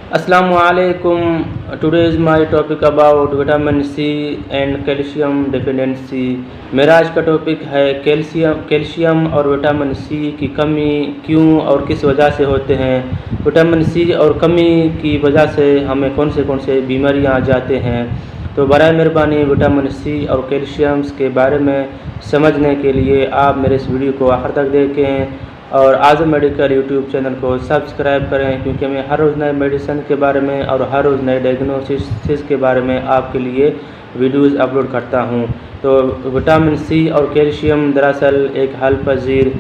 Assalamu alaikum. Today is my topic about vitamin C and calcium deficiency. मेरा आज का topic है calcium और विटामिन सी की कमी क्यों और किस वजह से होते हैं। विटामिन सी और कमी की वजह से हमें कौन से बीमारियां आ जाते हैं। तो बराए मेहरबानी विटामिन सी और कैल्शियम के बारे में समझने के लिए आप मेरे इस वीडियो को आखिर तक देखें और आज़म मेडिकल यूट्यूब चैनल को सब्सक्राइब करें, क्योंकि मैं हर रोज़ नए मेडिसिन के बारे में और हर रोज़ नए डायग्नोसिस के बारे में आपके लिए वीडियोस अपलोड करता हूं। तो विटामिन सी और कैल्शियम दरअसल एक हल पजीर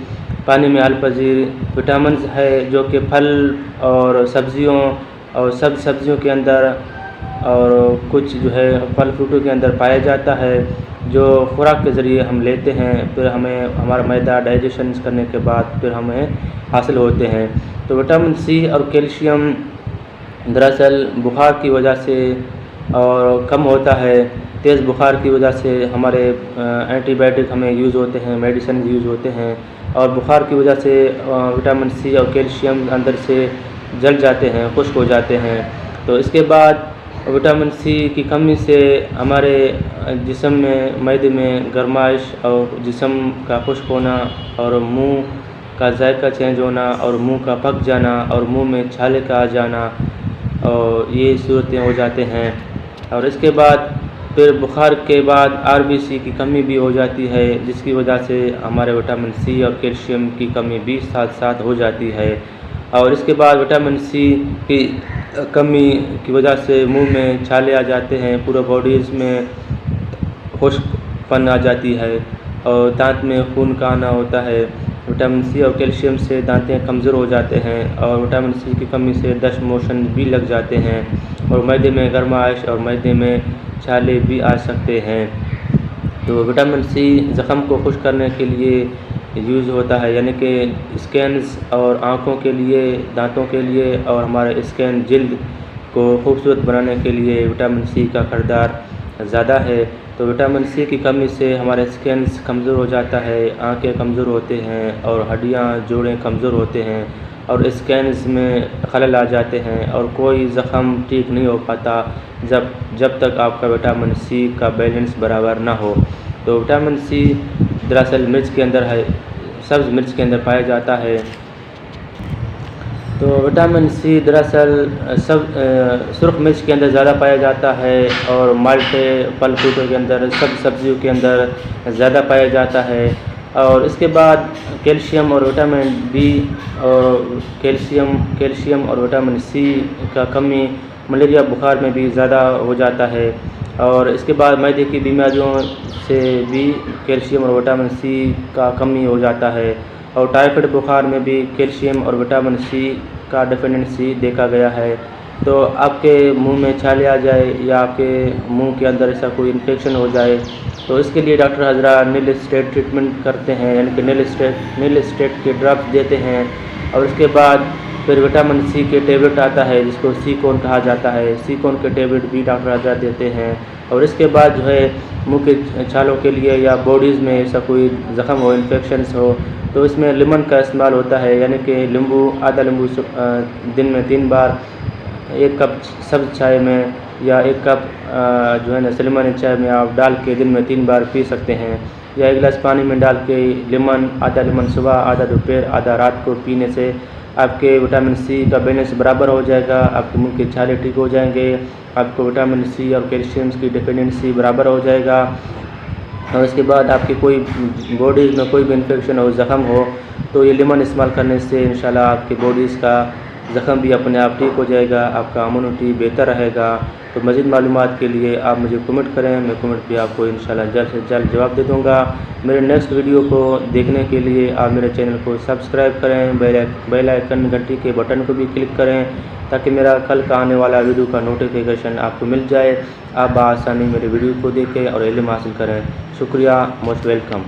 पानी में हल पजीर विटामिन है जो कि फल और सब्जियों और सब्जियों के अंदर और कुछ जो है फल फ्रूटों के अंदर पाया जाता है, जो खुराक के ज़रिए हम लेते हैं, फिर हमें हमारा मैदा डाइजेशन करने के बाद फिर हमें हासिल होते हैं। तो विटामिन सी और कैल्शियम दरअसल बुखार की वजह से और कम होता है। तेज़ बुखार की वजह से हमारे एंटीबायोटिक हमें यूज़ होते हैं, मेडिसिन यूज़ होते हैं, और बुखार की वजह से विटामिन सी और कैल्शियम अंदर से जल जाते हैं, खुश्क हो जाते हैं। तो इसके बाद विटामिन सी की कमी से हमारे जिस्म में मैदे में गर्माइश और जिस्म का खुश्क होना और मुंह का जायका चेंज होना और मुंह का पक जाना और मुंह में छाले का आ जाना और ये सूरतें हो जाते हैं। और इसके बाद फिर बुखार के बाद आरबीसी की कमी भी हो जाती है, जिसकी वजह से हमारे विटामिन सी और कैल्शियम की कमी भी साथ साथ हो जाती है। और इसके बाद विटामिन सी की कमी की वजह से मुंह में छाले आ जाते हैं, पूरा बॉडीज़ में खुश्कपन आ जाती है और दांत में खून का आना होता है। विटामिन सी और कैल्शियम से दांतें कमज़ोर हो जाते हैं और विटामिन सी की कमी से डस्ट मोशन भी लग जाते हैं और मैदे में गर्माइश और मैदे में छाले भी आ सकते हैं। तो विटामिन सी ज़ख़म को खुश्क करने के लिए यूज़ होता है, यानी कि स्कैन्स और आँखों के लिए, दांतों के लिए और हमारे स्किन जिल्द को खूबसूरत बनाने के लिए विटामिन सी का किरदार ज़्यादा है। तो विटामिन सी की कमी से हमारे स्किन्स कमज़ोर हो जाता है, आँखें कमज़ोर होते हैं और हड्डियाँ जोड़ें कमज़ोर होते हैं और स्किन्स में खलल आ जाते हैं और कोई ज़ख़म ठीक नहीं हो पाता जब तक आपका विटामिन सी का बैलेंस बराबर ना हो। तो विटामिन सी दरअसल मिर्च के अंदर है, सब्ज़ मिर्च के अंदर पाया जाता है। तो विटामिन सी दरअसल सुर्ख मिर्च के अंदर ज़्यादा पाया जाता है और माल्टे फल फ्रूटों के अंदर, सब्जियों के अंदर ज़्यादा पाया जाता है। और इसके बाद कैल्शियम और विटामिन बी और कैल्शियम और विटामिन सी का कमी मलेरिया बुखार में भी ज़्यादा हो जाता है। और इसके बाद मैदे की बीमारियों से भी कैल्शियम और विटामिन सी का कमी हो जाता है और टाइफाइड बुखार में भी कैल्शियम और विटामिन सी का डेफिशिएंसी देखा गया है। तो आपके मुंह में छाले आ जाए या आपके मुंह के अंदर ऐसा कोई इन्फेक्शन हो जाए तो इसके लिए डॉक्टर हजरा नील स्टेट ट्रीटमेंट करते हैं, यानी कि नील स्टेट के ड्रॉप्स देते हैं। और उसके बाद फिर विटामिन सी के टेबलेट आता है जिसको सीकोन कहा जाता है, सीकोन के टेबलेट भी डॉक्टर हजरा देते हैं। और इसके बाद जो है मुंह के छालों के लिए या बॉडीज़ में ऐसा कोई ज़ख़म हो, इन्फेक्शंस हो, तो इसमें लेमन का इस्तेमाल होता है, यानी कि नींबू, आधा नींबू दिन में 3 बार 1 कप सब्ज़ चाय में या 1 कप जो है ना लेमन चाय में आप डाल के दिन में 3 बार पी सकते हैं। या 1 गिलास पानी में डाल के आधा लेमन सुबह, आधा दोपहर, आधा रात को पीने से आपके विटामिन सी का बैलेंस बराबर हो जाएगा, आपके मुंह के छाले ठीक हो जाएंगे, आपको विटामिन सी और कैल्शियम की डेफिशिएंसी बराबर हो जाएगा। और इसके बाद आपकी कोई बॉडीज़ में कोई भी इन्फेक्शन हो, ज़ख़म हो, तो ये लेमन इस्तेमाल करने से इंशाल्लाह आपकी बॉडीज़ का ज़ख़म भी अपने आप ठीक हो जाएगा, आपका इम्यूनिटी बेहतर रहेगा। तो मज़ीद मालूमात के लिए आप मुझे कमेंट करें, मैं कमेंट पे आपको इंशाल्लाह जल्द से जल्द जवाब दे दूँगा। मेरे नेक्स्ट वीडियो को देखने के लिए आप मेरे चैनल को सब्सक्राइब करें, बेल आइकन घंटी के बटन को भी क्लिक करें ताकि मेरा कल का आने वाला वीडियो का नोटिफिकेशन आपको मिल जाए, आप आसानी मेरे वीडियो को देखें और इल्म हासिल करें। शुक्रिया, मोस्ट वेलकम।